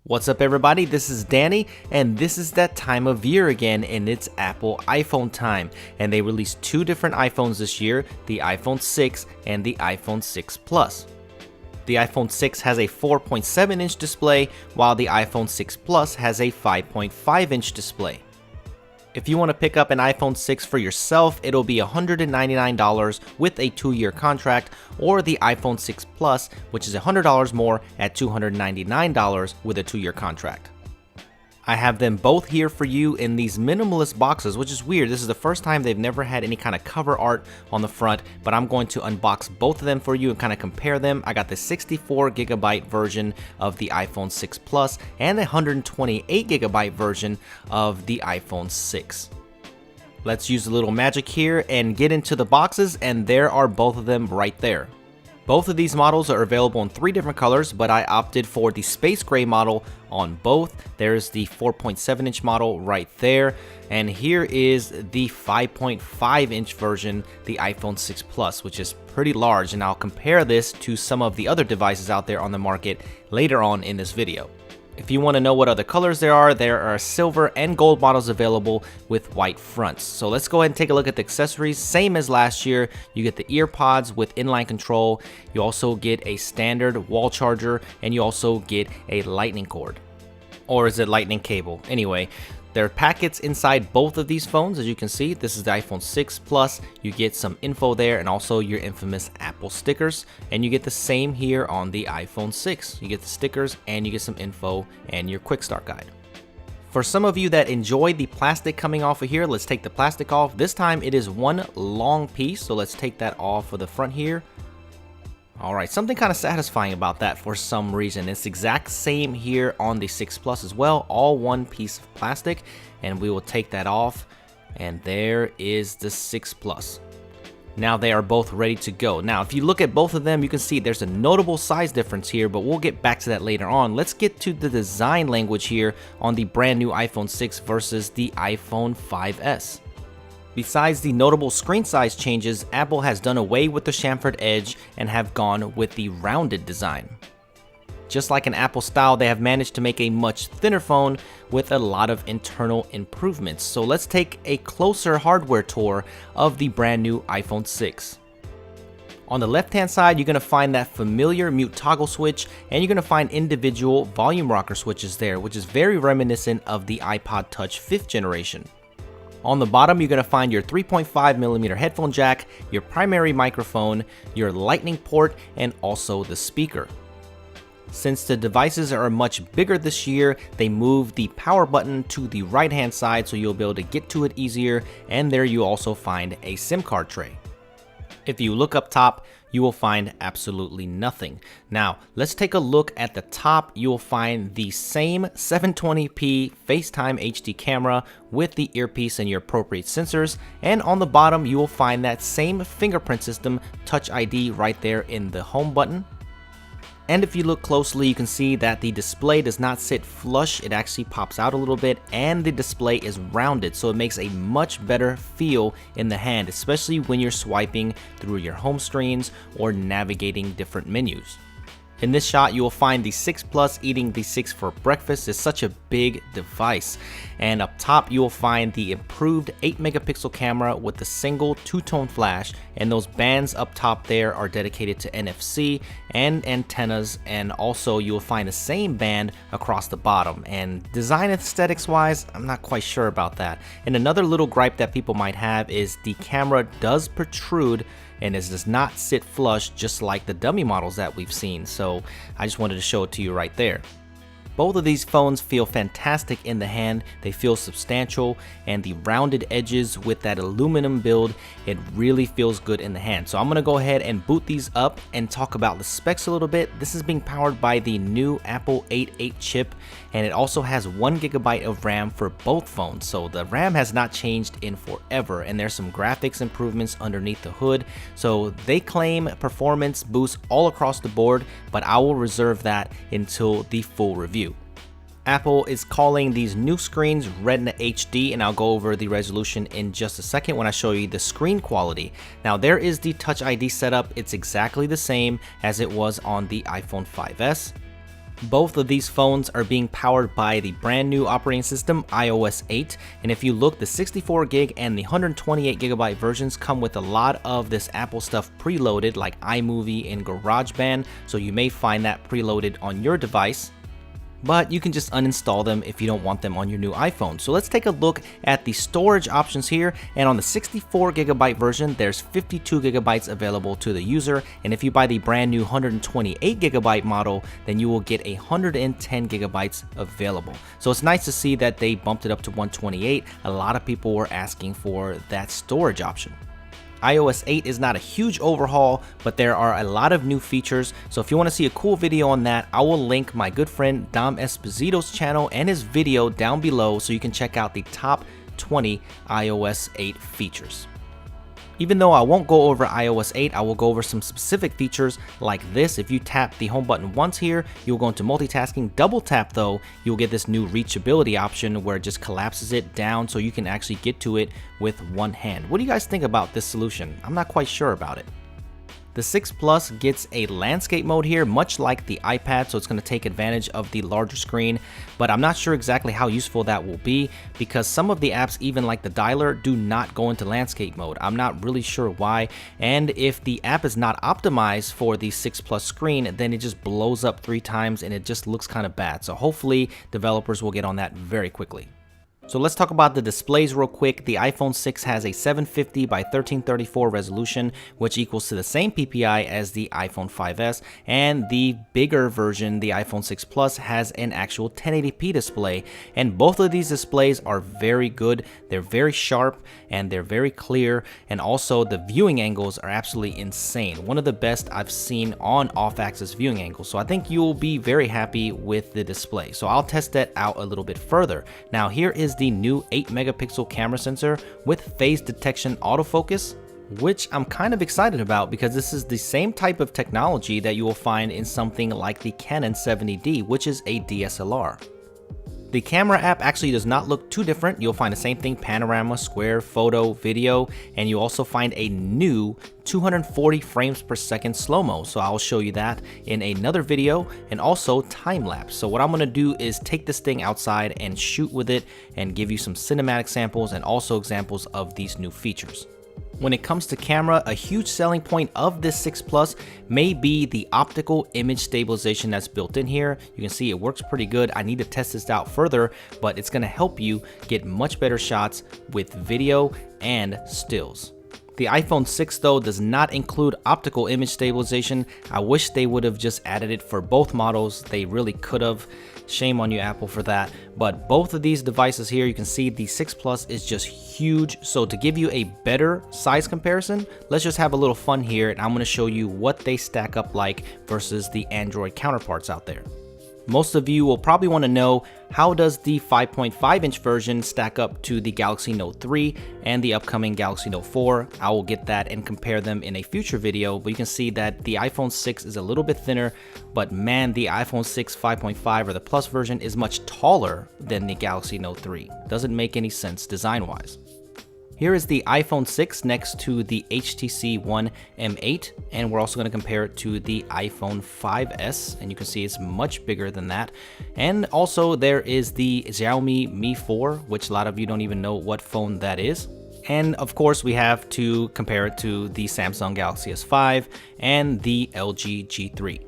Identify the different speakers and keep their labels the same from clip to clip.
Speaker 1: What's up everybody, this is Danny, and this is that time of year again, and it's Apple iPhone time. And they released two different iPhones this year, the iPhone 6 and the iPhone 6 Plus. The iPhone 6 has a 4.7-inch display, while the iPhone 6 Plus has a 5.5-inch display. If you want to pick up an iPhone 6 for yourself, it'll be $199 with a 2-year contract, or the iPhone 6 Plus, which is $100 more at $299 with a 2-year contract. I have them both here for you in these minimalist boxes, which is weird. This is the first time they've never had any kind of cover art on the front, but I'm going to unbox both of them for you and kind of compare them. I got the 64GB version of the iPhone 6 Plus and the 128GB version of the iPhone 6. Let's use a little magic here and get into the boxes, and there are both of them right there. Both of these models are available in 3 different colors, but I opted for the space gray model on both. There's the 4.7-inch model right there, and here is the 5.5-inch version, the iPhone 6 Plus, which is pretty large, and I'll compare this to some of the other devices out there on the market later on in this video. If you want to know what other colors there are silver and gold models available with white fronts. So let's go ahead and take a look at the accessories. Same as last year, you get the ear pods with inline control. You also get a standard wall charger, and you also get a lightning cord. Or is it lightning cable? Anyway, there are packets inside both of these phones. As you can see, this is the iPhone 6 Plus. You get some info there and also your infamous Apple stickers. And you get the same here on the iPhone 6. You get the stickers and you get some info and your quick start guide. For some of you that enjoy the plastic coming off of here, let's take the plastic off. This time it is one long piece, so let's take that off of the front here. Alright, something kind of satisfying about that for some reason. It's the exact same here on the 6 Plus as well, all one piece of plastic, and we will take that off, and there is the 6 Plus. Now they are both ready to go. Now if you look at both of them, you can see there's a notable size difference here, but we'll get back to that later on. Let's get to the design language here on the brand new iPhone 6 versus the iPhone 5S. Besides the notable screen size changes, Apple has done away with the chamfered edge and have gone with the rounded design. Just like an Apple style, they have managed to make a much thinner phone with a lot of internal improvements. So let's take a closer hardware tour of the brand new iPhone 6. On the left hand side, you're going to find that familiar mute toggle switch, and you're going to find individual volume rocker switches there, which is very reminiscent of the iPod Touch 5th generation. On the bottom, you're going to find your 3.5mm headphone jack, your primary microphone, your lightning port, and also the speaker. Since the devices are much bigger this year, they moved the power button to the right hand side so you'll be able to get to it easier, and there you also find a SIM card tray. If you look up top, you will find absolutely nothing. Now, let's take a look at the top. You will find the same 720p FaceTime HD camera with the earpiece and your appropriate sensors. And on the bottom, you will find that same fingerprint system, Touch ID, right there in the home button. And if you look closely, you can see that the display does not sit flush, it actually pops out a little bit, and the display is rounded, so it makes a much better feel in the hand, especially when you're swiping through your home screens or navigating different menus. In this shot, you will find the 6 Plus eating the 6 for breakfast. It's such a big device. And up top, you will find the improved 8-megapixel camera with the single 2-tone flash. And those bands up top there are dedicated to NFC and antennas. And also, you will find the same band across the bottom. And design aesthetics-wise, I'm not quite sure about that. And another little gripe that people might have is the camera does protrude, and it does not sit flush just like the dummy models that we've seen, so I just wanted to show it to you right there. Both of these phones feel fantastic in the hand, they feel substantial, and the rounded edges with that aluminum build, it really feels good in the hand. So I'm going to go ahead and boot these up and talk about the specs a little bit. This is being powered by the new Apple 8.8 chip, and it also has 1GB of RAM for both phones. So the RAM has not changed in forever, and there's some graphics improvements underneath the hood. So they claim performance boosts all across the board, but I will reserve that until the full review. Apple is calling these new screens Retina HD, and I'll go over the resolution in just a second when I show you the screen quality. Now there is the Touch ID setup. It's exactly the same as it was on the iPhone 5S. Both of these phones are being powered by the brand new operating system iOS 8, and if you look, the 64 gig and the 128 gigabyte versions come with a lot of this Apple stuff preloaded like iMovie and GarageBand, so you may find that preloaded on your device. But you can just uninstall them if you don't want them on your new iPhone. So let's take a look at the storage options here, and on the 64 gigabyte version there's 52 gigabytes available to the user, and if you buy the brand new 128 gigabyte model then you will get 110 gigabytes available. So it's nice to see that they bumped it up to 128. A lot of people were asking for that storage option. iOS 8 is not a huge overhaul, but there are a lot of new features, so if you want to see a cool video on that, I will link my good friend Dom Esposito's channel and his video down below so you can check out the top 20 iOS 8 features. Even though I won't go over iOS 8, I will go over some specific features like this. If you tap the home button once here, you'll go into multitasking. Double tap though, you'll get this new reachability option where it just collapses it down so you can actually get to it with one hand. What do you guys think about this solution? I'm not quite sure about it. The 6 Plus gets a landscape mode here, much like the iPad, so it's going to take advantage of the larger screen, but I'm not sure exactly how useful that will be because some of the apps, even like the dialer, do not go into landscape mode. I'm not really sure why, and if the app is not optimized for the 6 Plus screen, then it just blows up 3 times and it just looks kind of bad. So hopefully developers will get on that very quickly. So let's talk about the displays real quick. The iPhone 6 has a 750 by 1334 resolution, which equals to the same PPI as the iPhone 5S, and the bigger version, the iPhone 6 Plus, has an actual 1080p display, and both of these displays are very good. They're very sharp and they're very clear, and also the viewing angles are absolutely insane. One of the best I've seen on off-axis viewing angles, so I think you'll be very happy with the display. So I'll test that out a little bit further. Now here is the new 8 megapixel camera sensor with phase detection autofocus, which I'm kind of excited about because this is the same type of technology that you will find in something like the Canon 70D, which is a DSLR. The camera app actually does not look too different. You'll find the same thing: panorama, square, photo, video, and you also find a new 240 frames per second slow-mo. So I'll show you that in another video, and also time-lapse. So what I'm gonna do is take this thing outside and shoot with it and give you some cinematic samples and also examples of these new features. When it comes to camera, a huge selling point of this 6 Plus may be the optical image stabilization that's built in here. You can see it works pretty good. I need to test this out further, but it's going to help you get much better shots with video and stills. The iPhone 6 though does not include optical image stabilization. I wish they would have just added it for both models. They really could have. Shame on you, Apple, for that. But both of these devices here, you can see the 6 Plus is just huge. So to give you a better size comparison, let's just have a little fun here, and I'm going to show you what they stack up like versus the Android counterparts out there. Most of you will probably want to know, how does the 5.5 inch version stack up to the Galaxy Note 3 and the upcoming Galaxy Note 4? I will get that and compare them in a future video, but you can see that the iPhone 6 is a little bit thinner, but man, the iPhone 6 5.5 or the Plus version is much taller than the Galaxy Note 3. Doesn't make any sense design-wise. Here is the iPhone 6 next to the HTC One M8, and we're also going to compare it to the iPhone 5S, and you can see it's much bigger than that. And also there is the Xiaomi Mi 4, which a lot of you don't even know what phone that is. And of course we have to compare it to the Samsung Galaxy S5 and the LG G3.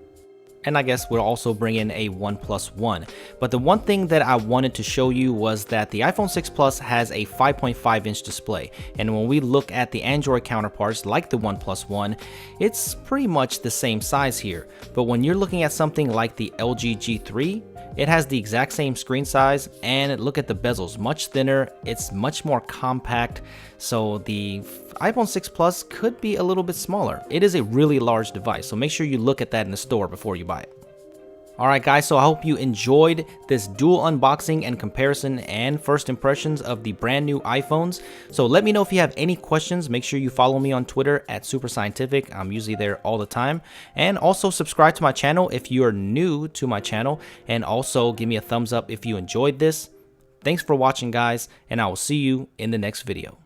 Speaker 1: And I guess we'll also bring in a OnePlus One. But the one thing that I wanted to show you was that the iPhone 6 Plus has a 5.5 inch display. And when we look at the Android counterparts like the OnePlus One, it's pretty much the same size here. But when you're looking at something like the LG G3, it has the exact same screen size, and look at the bezels, much thinner, it's much more compact, so the iPhone 6 Plus could be a little bit smaller. It is a really large device, so make sure you look at that in the store before you buy it. Alright guys, so I hope you enjoyed this dual unboxing and comparison and first impressions of the brand new iPhones. So let me know if you have any questions. Make sure you follow me on Twitter at @SuperScientific. I'm usually there all the time. And also subscribe to my channel if you're new to my channel. And also give me a thumbs up if you enjoyed this. Thanks for watching guys, and I will see you in the next video.